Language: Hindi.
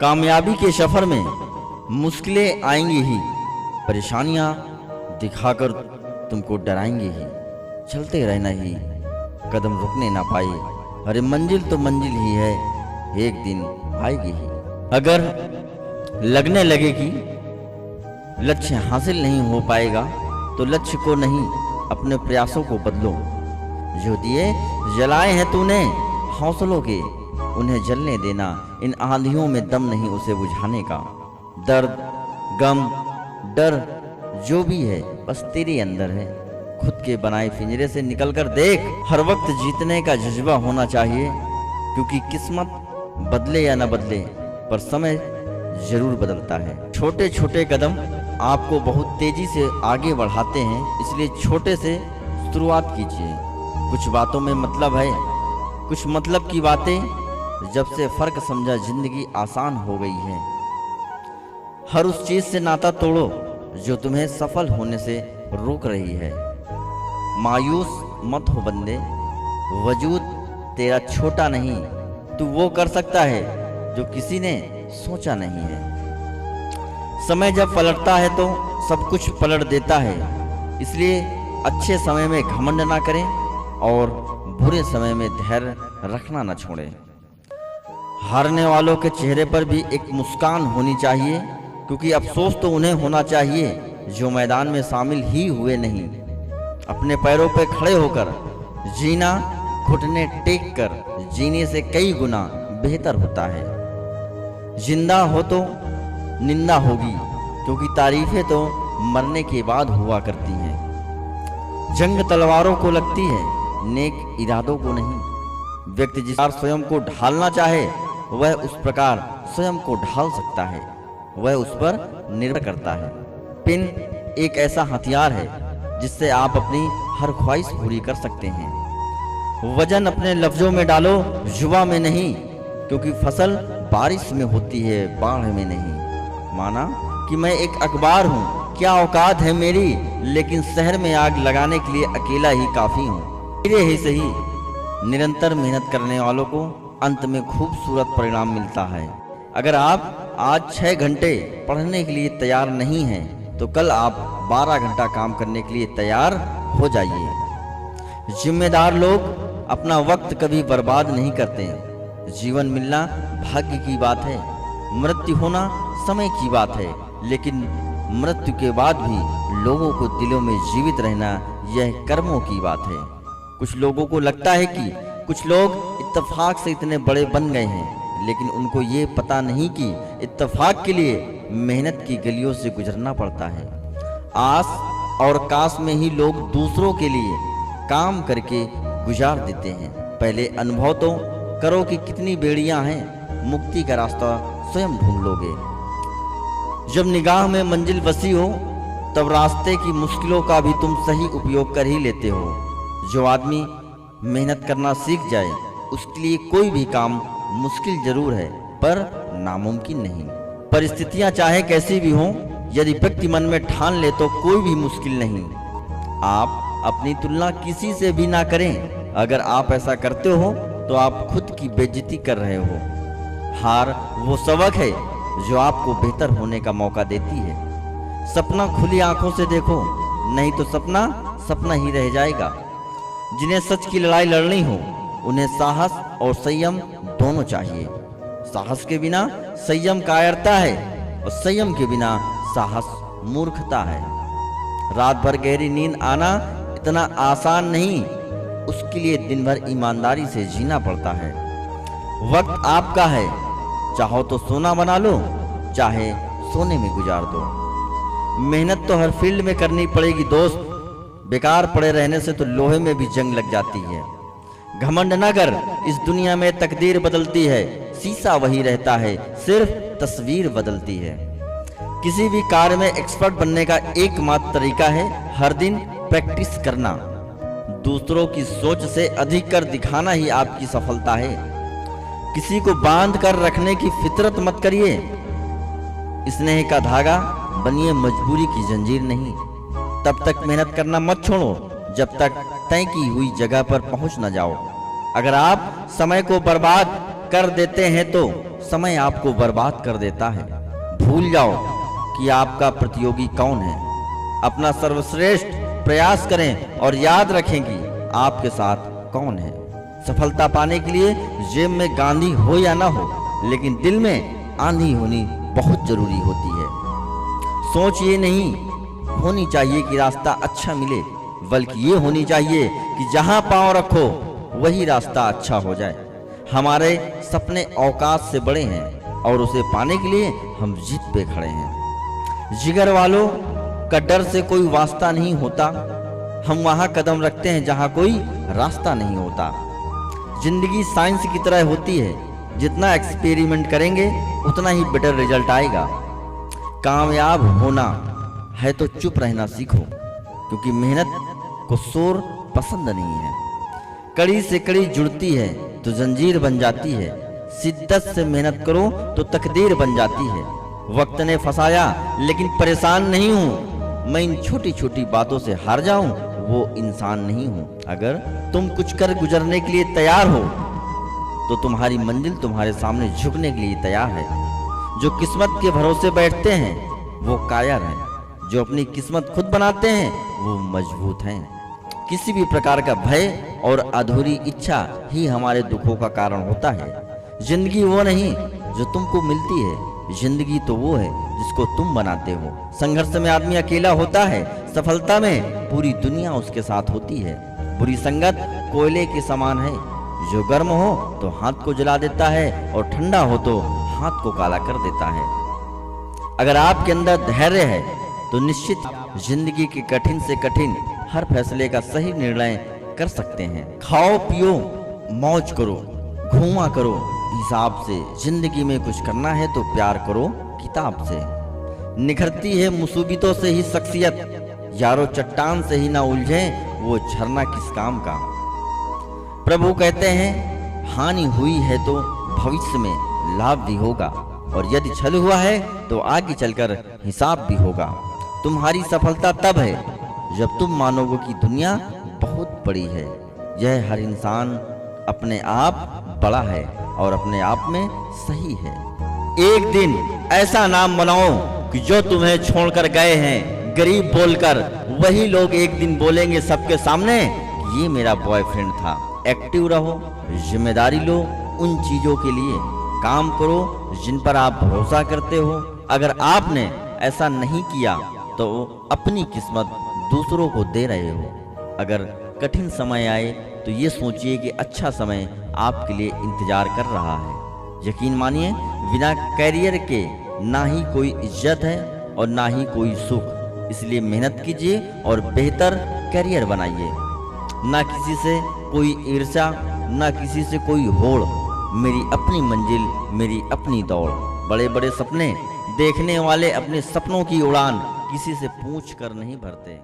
कामयाबी के सफर में मुश्किलें आएंगी ही, परेशानियां दिखाकर तुमको डराएंगी ही। चलते रहना ही, कदम रुकने ना पाए। अरे मंजिल तो मंजिल ही है, एक दिन आएगी ही। अगर लगने लगे कि लक्ष्य हासिल नहीं हो पाएगा तो लक्ष्य को नहीं, अपने प्रयासों को बदलो। जो दिए जलाए हैं तूने हौसलों के, उन्हें जलने देना। इन आंधियों में दम नहीं उसे बुझाने का। दर्द, गम, डर जो भी है बस तेरे अंदर है। खुद के बनाए पिंजरे से निकलकर देख। हर वक्त जीतने का जज्बा होना चाहिए, क्योंकि किस्मत बदले या न बदले पर समय जरूर बदलता है। छोटे छोटे कदम आपको बहुत तेजी से आगे बढ़ाते हैं, इसलिए छोटे से शुरुआत कीजिए। कुछ बातों में मतलब है, कुछ मतलब की बातें। जब से फर्क समझा जिंदगी आसान हो गई है। हर उस चीज से नाता तोड़ो जो तुम्हें सफल होने से रोक रही है। मायूस मत हो बंदे, वजूद तेरा छोटा नहीं। तू वो कर सकता है जो किसी ने सोचा नहीं है। समय जब पलटता है तो सब कुछ पलट देता है, इसलिए अच्छे समय में घमंड ना करें और बुरे समय में धैर्य रखना ना छोड़ें। हारने वालों के चेहरे पर भी एक मुस्कान होनी चाहिए, क्योंकि अफसोस तो उन्हें होना चाहिए जो मैदान में शामिल ही हुए नहीं। अपने पैरों पर खड़े होकर जीना घुटने टेक कर जीने से कई गुना बेहतर होता है। जिंदा हो तो निंदा होगी, क्योंकि तारीफें तो मरने के बाद हुआ करती हैं। जंग तलवारों को लगती है, नेक इरादों को नहीं। व्यक्ति जिस प्रकार स्वयं को ढालना चाहे वह उस प्रकार स्वयं को ढाल सकता है, वह उस पर निर्भर करता है। पिन एक ऐसा हथियार है जिससे आप अपनी हर ख्वाहिश पूरी कर सकते हैं। वजन अपने लफ्जों में डालो, जुबा में नहीं, क्योंकि फसल बारिश में होती है, बाढ़ में नहीं। माना कि मैं एक अखबार हूँ, क्या औकात है मेरी, लेकिन शहर में आग लगाने के लिए अकेला ही काफी हूँ। धीरे ही सही, निरंतर मेहनत करने वालों को अंत में खूबसूरत परिणाम मिलता है। अगर आप आज 6 घंटे पढ़ने के लिए तैयार नहीं हैं, तो कल आप 12 घंटा काम करने के लिए तैयार हो जाइए। जिम्मेदार लोग अपना वक्त कभी बर्बाद नहीं करते। जीवन मिलना भाग्य की बात है, मृत्यु होना समय की बात है, लेकिन मृत्यु के बाद भी लोगों को दिलों में जीवित रहना यह कर्मों की बात है। कुछ लोगों को लगता है कि कुछ लोग इत्तेफाक से इतने बड़े बन गए हैं, लेकिन उनको ये पता नहीं कि इत्तेफाक के लिए मेहनत की गलियों से गुजरना पड़ता है। आस और काश में ही लोग दूसरों के लिए काम करके गुजार देते हैं। पहले अनुभव तो करो कि कितनी बेड़ियां हैं, मुक्ति का रास्ता स्वयं ढूंढ लोगे। जब निगाह में मंजिल बसी हो, तब रास्ते की मुश्किलों का भी तुम सही उपयोग कर ही लेते हो। जो आदमी मेहनत करना सीख जाए, उसके लिए कोई भी काम मुश्किल जरूर है, पर नामुमकिन नहीं। परिस्थितियां चाहे कैसी भी हों, यदि व्यक्ति मन में ठान ले तो कोई भी मुश्किल नहीं। आप अपनी तुलना किसी से भी ना करें। अगर आप ऐसा करते हो तो आप खुद की बेइज्जती कर रहे हो। हार वो सबक है जो आपको बेहतर होने का मौका देती है। सपना खुली आंखों से देखो, नहीं तो सपना सपना ही रह जाएगा। जिन्हें सच की लड़ाई लड़नी हो, उन्हें साहस और संयम दोनों चाहिए। साहस के बिना संयम कायरता है, और संयम के बिना साहस मूर्खता है। रात भर गहरी नींद आना इतना आसान नहीं, उसके लिए दिन भर ईमानदारी से जीना पड़ता है। वक्त आपका है, चाहो तो सोना बना लो, चाहे सोने में गुजार दो। मेहनत तो हर फील्ड में करनी पड़ेगी दोस्त। बेकार पड़े रहने से तो लोहे में भी जंग लग जाती है। घमंड न कर, इस दुनिया में तकदीर बदलती है, शीशा वही रहता है, सिर्फ तस्वीर बदलती है। किसी भी कार्य में एक्सपर्ट बनने का एकमात्र तरीका है हर दिन प्रैक्टिस करना। दूसरों की सोच से अधिक कर दिखाना ही आपकी सफलता है। किसी को बांध कर रखने की फितरत मत करिए। स्नेह का धागा बनिए मजबूरी की जंजीर नहीं। तब तक मेहनत करना मत छोड़ो जब तक तय की हुई जगह पर पहुंच न जाओ। अगर आप समय को बर्बाद कर देते हैं तो समय आपको बर्बाद कर देता है। भूल जाओ कि आपका प्रतियोगी कौन है। अपना सर्वश्रेष्ठ प्रयास करें और याद रखें कि आपके साथ कौन है। सफलता पाने के लिए जेब में गांधी हो या ना हो, लेकिन दिल में आंधी होनी बहुत जरूरी होती है। सोच ये नहीं होनी चाहिए कि रास्ता अच्छा मिले, बल्कि ये होनी चाहिए कि जहां पांव रखो वही रास्ता अच्छा हो जाए। हमारे सपने औकात से बड़े हैं और उसे पाने के लिए हम जिद पे खड़े हैं। जिगर वालों का डर से कोई वास्ता नहीं होता। हम वहां कदम रखते हैं जहां कोई रास्ता नहीं होता। जिंदगी साइंस की तरह होती है, जितना एक्सपेरिमेंट करेंगे उतना ही बेटर रिजल्ट आएगा। कामयाब होना है तो चुप रहना सीखो, क्योंकि मेहनत को शोर पसंद नहीं है। कड़ी से कड़ी जुड़ती है तो जंजीर बन जाती है। शिद्दत से मेहनत करो तो तकदीर बन जाती है। वक्त ने फंसाया लेकिन परेशान नहीं हूँ। मैं इन छोटी छोटी बातों से हार जाऊं वो इंसान नहीं हूँ। अगर तुम कुछ कर गुजरने के लिए तैयार हो तो तुम्हारी मंजिल तुम्हारे सामने झुकने के लिए तैयार है। जो किस्मत के भरोसे बैठते हैं वो कायर हैं। जो अपनी किस्मत खुद बनाते हैं वो मजबूत हैं। किसी भी प्रकार का भय और अधूरी इच्छा ही हमारे दुखों का कारण होता है। जिंदगी वो नहीं जो तुमको मिलती है, जिंदगी तो वो है जिसको तुम बनाते हो। संघर्ष में आदमी अकेला होता है, सफलता में पूरी दुनिया उसके साथ होती है। बुरी संगत कोयले के समान है, जो गर्म हो तो हाथ को जला देता है और ठंडा हो तो हाथ को काला कर देता है। अगर आपके अंदर धैर्य है तो निश्चित जिंदगी के कठिन से कठिन हर फैसले का सही निर्णय कर सकते हैं। खाओ पियो मौज करो, घूमा करो हिसाब से। जिंदगी में कुछ करना है तो प्यार करो किताब से। निखरती है मुसीबतों से ही शख्सियत, यारो चट्टान से ही ना उलझे वो झरना किस काम का। प्रभु कहते हैं हानि हुई है तो भविष्य में लाभ भी होगा, और यदि छल हुआ है तो आगे चलकर हिसाब भी होगा। तुम्हारी सफलता तब है जब तुम मानोगे कि दुनिया बहुत बड़ी है। यह हर इंसान अपने आप बड़ा है और अपने आप में सही है। एक दिन ऐसा नाम बनाओ कि जो तुम्हें छोड़कर गए हैं गरीब बोलकर, वही लोग एक दिन बोलेंगे सबके सामने ये मेरा बॉयफ्रेंड था। एक्टिव रहो, जिम्मेदारी लो, उन चीजों के लिए काम करो जिन पर आप भरोसा करते हो। अगर आपने ऐसा नहीं किया तो अपनी किस्मत दूसरों को दे रहे हो। अगर कठिन समय आए तो ये सोचिए कि अच्छा समय आपके लिए इंतजार कर रहा है। यकीन मानिए बिना कैरियर के ना ही कोई इज्जत है और ना ही कोई सुख। इसलिए मेहनत कीजिए और बेहतर कैरियर बनाइए। ना किसी से कोई ईर्ष्या, ना किसी से कोई होड़। मेरी अपनी मंजिल, मेरी अपनी दौड़। बड़े बड़े सपने देखने वाले अपने सपनों की उड़ान किसी से पूछ कर नहीं भरते।